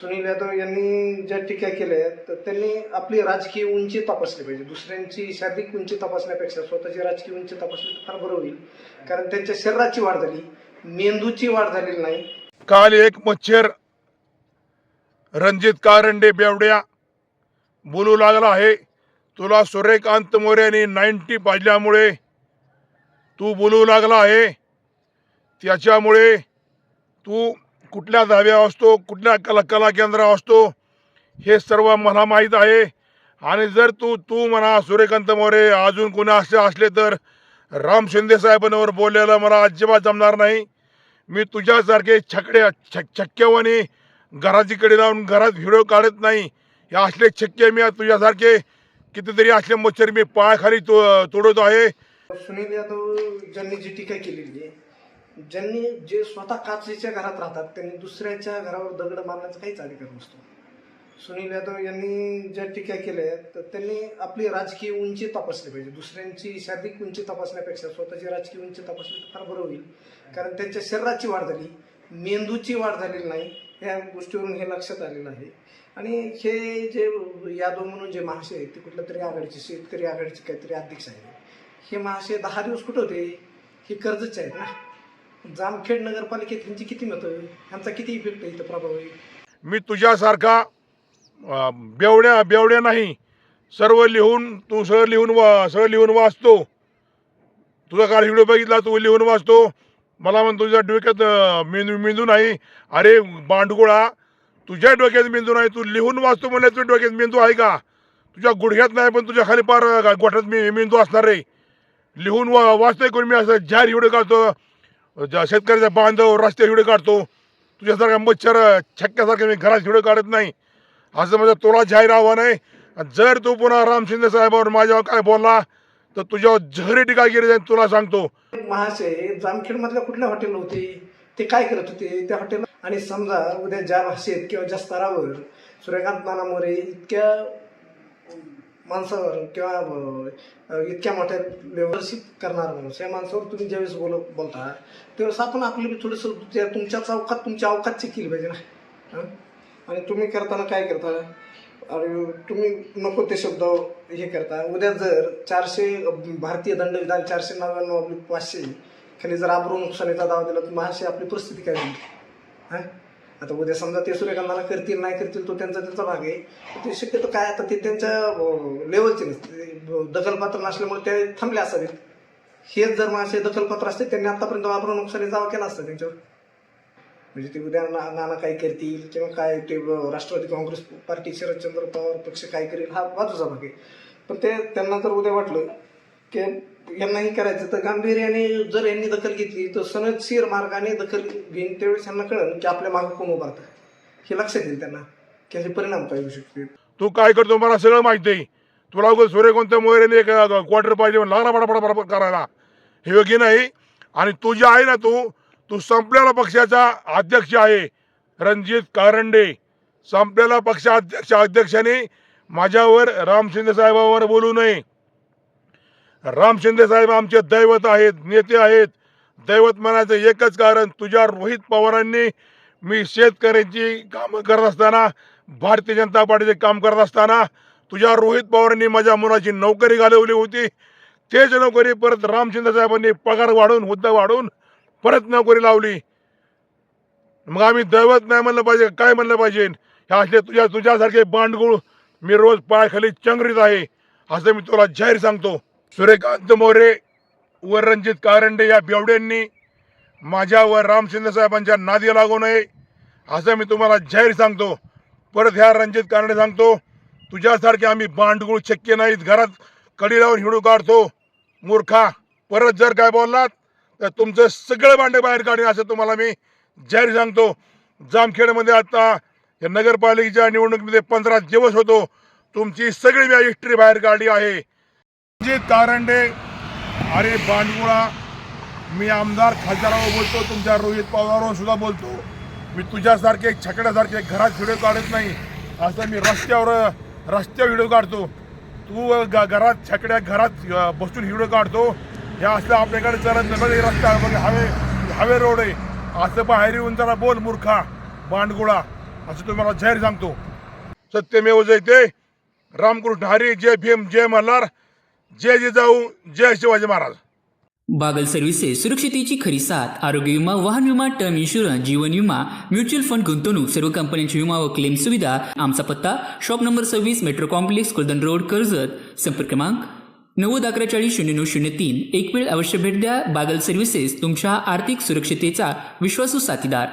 सुनील यादव यांनी ज्या टीका केल्या तर त्यांनी आपली राजकीय उंची तपासली पाहिजे. दुसऱ्यांची शारीरिक उंची तपासण्यापेक्षा स्वतःची राजकीय उंची तपासली तर फार बरं होईल. कारण त्यांच्या शरीराची वाढ झाली, मेंदूची वाढ झालेली नाही. काल एक मच्छर रणजित कारंडे बेवड्या बोलू लागला आहे. तुला सूर्यकांत मोरेने 90 पाजल्यामुळे तू बोलू लागला आहे. त्याच्यामुळे तू कुठल्या धाब्या असतो, कुठल्या कला केंद्रावर असतो हे सर्व मला माहीत आहे. आणि जर तू म्हणा सूर्यकांत मोरे अजून कोणी असले तर राम शिंदे साहेबांवर बोललेलं मला अजिबात जमणार नाही. मी तुझ्यासारखे छक्क्यावानी घराचीकडे लावून घरात व्हिडिओ काढत नाही. हे असले छक्के मी तुझ्यासारखे कितीतरी असले मच्छर मी पायाखाली तोडत आहे. सुनील यादव ज्यांनी जी टीका केलेली आहे, ज्यांनी जे स्वतः काचेच्या घरात राहतात त्यांनी दुसऱ्याच्या घरावर दगड मारण्याचा काहीच अधिकार नसतो. सुनील यादव यांनी ज्या टीका केल्या तर त्यांनी आपली राजकीय उंची तपासली पाहिजे. दुसऱ्यांची शारीरिक उंची तपासण्यापेक्षा स्वतःची राजकीय उंची तपासली तर फार बरं होईल. कारण त्यांच्या शरीराची वाढ झाली, मेंदूची वाढ झालेली नाही. ह्या गोष्टीवरून हे लक्षात आलेलं आहे. आणि हे जे यादव म्हणून जे महाशय आहेत ते कुठल्या तरी आघाडीचे, शेतकरी आघाडीचे काहीतरी अध्यक्ष आहेत. हे महाशय 10 दिवस कुठं होते? हे कर्जतचे आहेत ना. जामखेड नगरपालिकेत ह्यांची किती मतं, ह्यांचा किती इफेक्ट आहे, इथं प्रभाव आहे. मी तुझ्यासारखा बेवड्या नाही. सर्व लिहून तू सरळ लिहून वाचतो. तुझा काल व्हिडिओ बघितला, तू लिहून वाचतो. मला म्हणतो तुझ्या डोक्यात मेंदू नाही. अरे बांडगोळा, तुझ्या डोक्यात मेंदू नाही, तू लिहून वाचतो म्हणजे तुझ्या डोक्यात मेंदू आहे का? तुझ्या गुडघ्यात नाही पण तुझ्या खाली पार गोठ्यात मेंदू असणार रे. लिहून वाचतोय कोण? मी असं जाहीर व्हिडिओ काढतो, शेतकऱ्याचा बांधव रस्ते व्हिडिओ काढतो. तुझ्यासारखा मच्छर छक्क्यासारखं मी घरात व्हिडिओ काढत नाही. असं म्हणजे तुला जाहीर आव्हान आहे. जर तू पुन्हा राम शिंदे साहेबांवर माझ्यावर काय बोलला तर तुझ्यावर जहरी टीका केली जाईल, तुला सांगतो. महाशय जामखेड मधल्या कुठल्या हॉटेल होते, ते काय करत होते त्या हॉटेल? आणि समजा उद्या ज्या भाषेत किंवा ज्या स्तरावर सूर्यकांत नाना मोरे इतक्या माणसावर किंवा इतक्या मोठ्या व्यवस्थित करणार माणूस, या माणसावर तुम्ही ज्यावेळेस बोलता त्यावेळेस आपण आपली थोडंसं तुमच्या चौकात तुमची अवकात चेक केली पाहिजे ना. आणि तुम्ही करताना काय करता? आणि तुम्ही नको ते शब्द हे करता. उद्या जर 400 भारतीय दंडविधान 499/500 खाली जर आबरू नुकसानीचा दावा दिला तर महाशय आपली परिस्थिती काय होईल? हां, आता उद्या समजा ते सूर्यकांताला करतील नाही करतील तो त्यांचा भाग आहे. ते शक्यतो काय आता ते त्यांच्या लेवलचे नसते, दखलपात्र नसल्यामुळे ते थांबले असावेत. हेच जर महाशय दखलपात्र असते त्यांनी आतापर्यंत आबरू नुकसानीचा दावा केला असता त्यांच्यावर. म्हणजे ते उद्या नाना काय करतील किंवा काय ते राष्ट्रवादी काँग्रेस पार्टी शरदचंद्र पवार पक्ष काय करेल हा बाजूचा भाग आहे. पण ते त्यांना जर उद्या वाटलं की यांनाही करायचं तर गांभीर्याने जर यांनी दखल घेतली तर सनदशीर मार्गाने दखल घेईन. त्यावेळेस त्यांना कळेल की आपल्या मागं कोण उभारतं. हे लक्षात येईल त्यांना की असे परिणाम काय होऊ शकते. तू काय करतो मला सगळं माहिती आहे. तुला उगाच सूर्यकांत मोरेने एक क्वार्टर पाहिजे लागला बडा करायला, हे योग्य नाही. आणि तू जे आहे ना, तू संपलेला पक्षाचा अध्यक्ष आहे. रणजित कारंडे संपलेला अध्यक्षाने माझ्यावर राम शिंदे साहेबांवर बोलू नये. राम शिंदे साहेब आमचे दैवत आहेत, नेते आहेत. दैवत म्हणायचं एकच कारण, तुझ्या रोहित पवारांनी मी शेतकऱ्यांची कामं करत असताना, भारतीय जनता पार्टीचे काम करत असताना तुझ्या रोहित पवारांनी माझ्या मुलाची नोकरी घालवली होती. तेच नोकरी परत राम शिंदे साहेबांनी पगार वाढवून हुद्दा वाढवून परत नोकरी लावली. मग आम्ही दैवत नाही म्हणलं पाहिजे, काय म्हणलं पाहिजे? ह्या असले तुझ्यासारखे बांडगुळ मी रोज पायाखाली चंगरीत आहे, असं मी तुला जाहीर सांगतो. सूर्यकांत मोरे व रणजित कारंडे या बेवड्यांनी माझ्यावर राम शिंदे साहेबांच्या नादी लागू नये, असं मी तुम्हाला जाहीर सांगतो. परत ह्या रणजित कारंडे सांगतो, तुझ्यासारखे आम्ही बांडगुळ छक्के नाहीत, घरात कडी लावून हिडू काढतो. मूर्खा, परत जर काय बोललात तर तुमचं सगळं भांडे बाहेर काढेन, असं तुम्हाला मी जाहीर सांगतो. जामखेडमध्ये आता या नगरपालिकेच्या निवडणुकीमध्ये 15 दिवस होतो, तुमची सगळी मी हिस्ट्री बाहेर काढली आहे. रणजित कारंडे, अरे बांडगुळा, मी आमदार खासदारावर बोलतो, तुमच्या रोहित पवारांवर सुद्धा बोलतो. मी तुझ्यासारखे छकड्यासारखे घरात व्हिडिओ काढत नाही, असं मी रस्त्यावर व्हिडिओ काढतो. तू घरात छकड्या घरात बसून व्हिडिओ काढतो. हे असं आपल्याकडे चलत नाही. रस्ता हवे रोड आहे, असं बाहेर येऊन जरा बोल मूर्खा बांडगुळा. असं तुम्हाला जाहीर सांगतो. सत्यमेव जयते. रामकृष्ण हरी. जय भीम. जय मल्हार. जय जिजाऊ. जय शिवाजी महाराज. बागल सर्व्हिसेस सुरक्षितेची खरी साथ. आरोग्य विमा, वाहन विमा, टर्म इन्शुरन्स, जीवन विमा, म्युच्युअल फंड गुंतवणूक, सर्व कंपन्यांची विमा व क्लेम सुविधा. आमचा पत्ता shop number 26 metro complex Kuldan road Karjat. संपर्क क्रमांक 9011400903. एक वेळ अवश्य भेट द्या. बागल सर्व्हिसेस तुमच्या आर्थिक सुरक्षितेचा विश्वासू साथीदार.